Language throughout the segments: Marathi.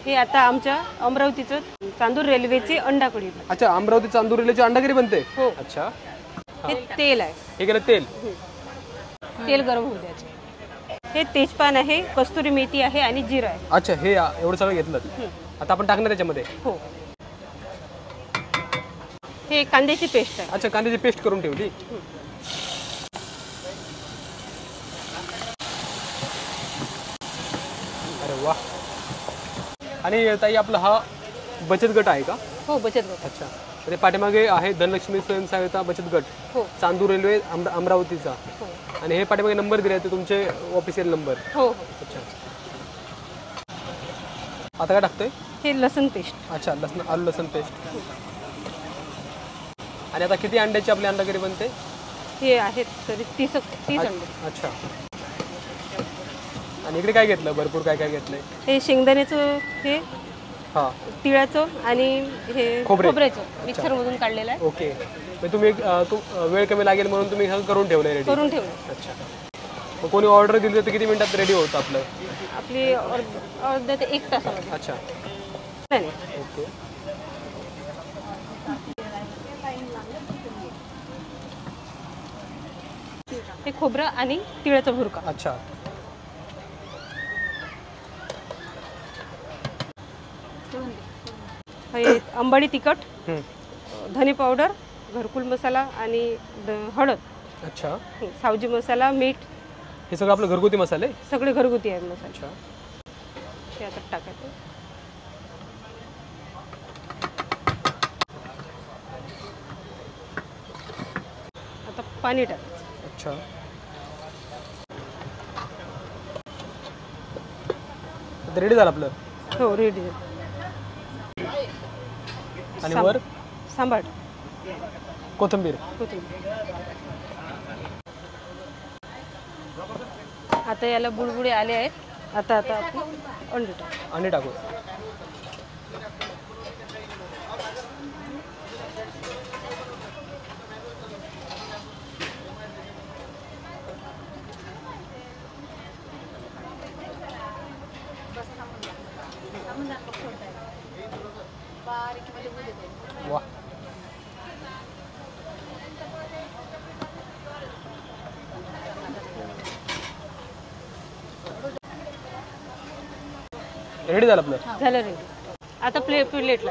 हे आता आमच्या अमरावतीचं चांदूर रेल्वेची अंडाकढी. अच्छा, अमरावती चांदूर रेल्वेची अंडाकरी बनते. हो. अच्छा, हे तेल आहे. हे गेलं तेल. तेल गरम होऊ द्यायचं. हे तेजपान आहे, कस्तुरी मेथी आहे आणि जिरा आहे. अच्छा, हे एवढं सगळं घेतलं. आता आपण टाकणार त्याच्यामध्ये. हो. हे कांद्याची पेस्ट आहे. अच्छा, कांद्याची पेस्ट करून ठेवली. अरे वा. आणि ताई आपला हा बचत गट आहे का? हो, बचत गट. अच्छा, ते पाठीमागे आहे धनलक्ष्मी स्वयंसहायता बचत गट. हो. चांदूर रेल्वे अमरावतीचा. हो. आणि हे पाठीमागे नंबर दिले ते तुमचे ऑफिशियल नंबर. हो. अच्छा, आता काय टाकतोय? हे लसूण पेस्ट. अच्छा, आलू लसूण पेस्ट. आणि आता किती अंड्याची आपली अंडाकरी बनते? हे आहेत तरी 30 अंडे. अच्छा, आणि इकडे काय घेतलं? भरपूर काय काय घेतलंय. हे शेंगदाण्याचं, हे तिळाचं आणि हे खोबऱ्याचं मिक्सरमधून काढलेलं आहे. ओके, तुम्ही वेळ कमी लागेल म्हणून तुम्ही हे करून ठेवलंय, रेडी करून ठेवलं. अच्छा, मग कोणी ऑर्डर दिली तर किती मिनिटात रेडी होतं आपलं? आपली अर्धा ते 1 तासामध्ये. अच्छा, नाही. ओके. हे खोबरं आणि तिळाचा भुरका. अच्छा, हे अंबाडी तिखट, धने पावडर, घरकुल मसाला आणि हळद. अच्छा, सावजी मसाला, मीठ. हे सगळं आपलं घरगुती मसाले? सगळे घरगुती आहेत मसाले. अच्छा, ते आता टाकायचं. आता पाणी टाकायचं. अच्छा, रेडी झालं आपलं. हो, रेडी. आणि वर सांबार, कोथिंबीर. आता याला बुडबुडे आले आहेत. आता आपण अंडे टाकू. वा, रेडी झालं आपलं. झालं रेडी. आता प्लेट लागेल.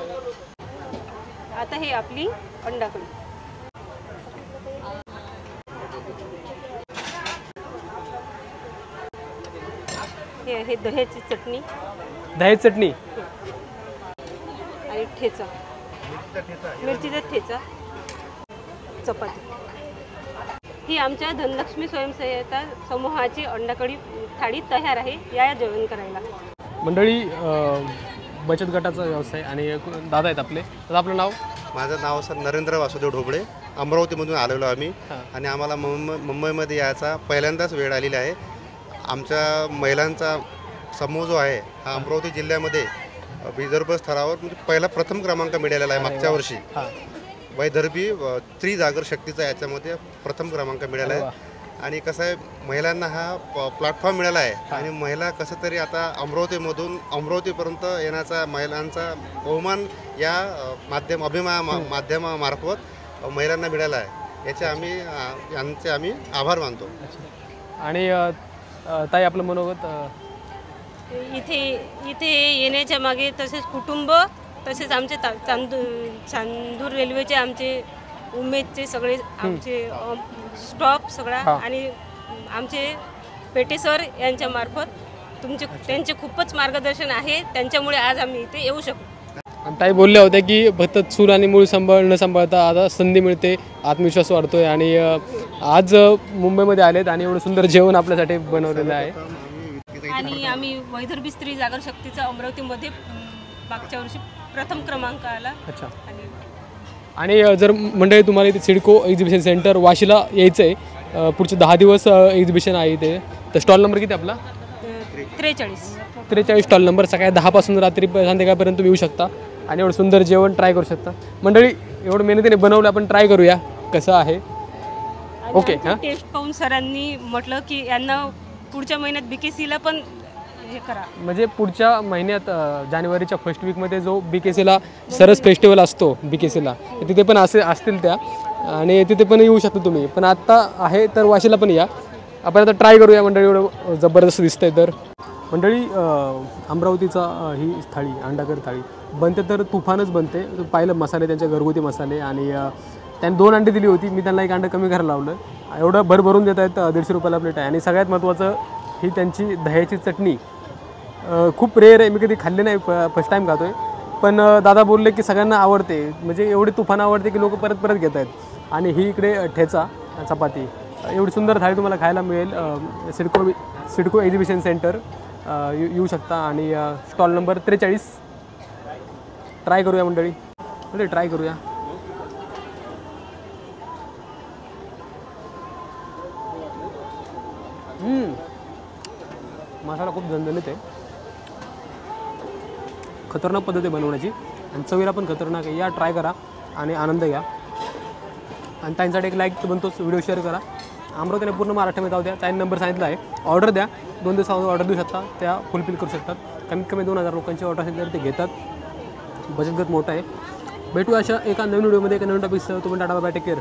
आता हे आपली अंडाकढी. हे दह्याची चटणी. दह्याची चटणी आणि ठेचा, मिरचीचा ठेचा, चपाती. ही आमच्या धनलक्ष्मी स्वयंसहायता समूहाची अंडाकढी थाळी तयार आहे. या जेवण करायला. मंडळी, बचत गटाचा व्यवसाय आणि दादा आहेत आपले. तर आपलं नाव? माझं नाव सर नरेंद्र वासुदेव ढोबळे. अमरावतीमधून आलेलो आम्ही आणि आम्हाला मुंबईमध्ये यायचा पहिल्यांदाच वेळ आलेली आहे. आमच्या महिलांचा समूह जो आहे हा अमरावती जिल्ह्यामध्ये विदर्भ स्तरावर म्हणजे प्रथम क्रमांक मिळालेला आहे. मागच्या वर्षी वैदर्भी स्त्री जागर शक्तीचा याच्यामध्ये प्रथम क्रमांक मिळाला आहे. आणि कसं आहे, महिलांना हा प्लॅटफॉर्म मिळाला आहे आणि महिला कसं तरी आता अमरावतीमधून अमरावतीपर्यंत येण्याचा महिलांचा बहुमान या माध्यमामार्फत महिलांना मिळाला आहे. यांचे आम्ही आभार मानतो. आणि ताई आपलं मनोगत? इथे येण्याच्या मागे तसेच कुटुंब, तसेच आमचे चांदूर रेल्वेचे आमचे उमेदचे सगळे आमचे स्टॉप सगळा आणि आमचे पेटे सर यांच्या मार्फत त्यांचे खूपच मार्गदर्शन आहे. त्यांच्यामुळे आज आम्ही इथे येऊ शकतो. आणि ताई बोलल्या होत्या की फक्त चूल आणि मूळ न सांभाळता आता संधी मिळते, आत्मविश्वास वाढतोय. आणि आज मुंबईमध्ये आलेत आणि एवढं सुंदर जेवण आपल्यासाठी बनवलेलं आहे. आणि आम्ही वैदर्भी स्त्री जागर शक्तीचा अमरावतीमध्ये मागच्या वर्षी प्रथम क्रमांक आला. अच्छा, आणि जर मंडळी तुम्हाला इथे सिडको एक्झिबिशन सेंटर वाशीला यायचं आहे, पुढचे 10 दिवस एक्झिबिशन आहे इथे. तर स्टॉल नंबर किती आपला? 43 स्टॉल नंबर. सकाळी 10 पासून रात्री संध्याकाळपर्यंत तुम्ही येऊ शकता आणि एवढं सुंदर जेवण ट्राय करू शकता. मंडळी, एवढं मेहनतीने बनवलं, आपण ट्राय करूया कसं आहे. ओके. टेस्ट पाहून सरांनी म्हटलं की यांना पुढच्या महिन्यात BKCला पण हे करा. म्हणजे पुढच्या महिन्यात जानेवारीच्या फर्स्ट वीकमध्ये जो BKCला सरस फेस्टिवल असतो BKCला, तिथे पण असतील त्या, आणि तिथे पण येऊ शकता तुम्ही. पण आत्ता आहे तर वाशीला पण या. आपण आता ट्राय करूया मंडळी, एवढं जबरदस्त दिसतंय. तर मंडळी अमरावतीचा ही थाळी, अंडाकर थाळी बनते तर तुफानच बनते. पाहिलं मसाले, त्यांचे घरगुती मसाले, आणि त्यांनी 2 अंडी दिली होती. मी त्यांना 1 अंडं कमी करायला लावलं. एवढं भरभरून देत आहेत. 150 रुपयाला प्लेट आहे. आणि सगळ्यात महत्त्वाचं ही त्यांची दह्याची चटणी खूप रेअर आहे, मी कधी खाल्ली नाही, फर्स्ट टाईम खातो आहे. पण दादा बोलले की सगळ्यांना आवडते, म्हणजे एवढी तुफान आवडते की लोक परत परत घेत आहेत. आणि ही इकडे ठेचा चपाती, एवढी सुंदर थाळी तुम्हाला खायला मिळेल. सिडको एक्झिबिशन सेंटर येऊ शकता. आणि स्टॉल नंबर 43. ट्राय करूया मंडळी, म्हणजे ट्राय करूया. मसाला खूप झणझणीत आहे, खतरनाक पद्धत आहे बनवण्याची, आणि चवीला पण खतरनाक आहे. या ट्राय करा आणि आनंद घ्या. आणि त्यांच्यासाठी एक लाईक बनतोच, व्हिडिओ शेअर करा. अमरावतीने पूर्ण महाराष्ट्रामध्ये जाऊ द्या. त्यांनी नंबर सांगितला आहे. ऑर्डर द्या, 2 दिवसामध्ये ऑर्डर देऊ शकता, त्या फुलफिल करू शकतात. कमीत कमी 2000 लोकांची ऑर्डर असेल तर ते घेतात. बचतगट मोठा आहे. भेटू अशा एका नवीन व्हिडिओमध्ये, एका नवीन टॉपिकसह. तुम्ही टाटा बाय, टेक केअर.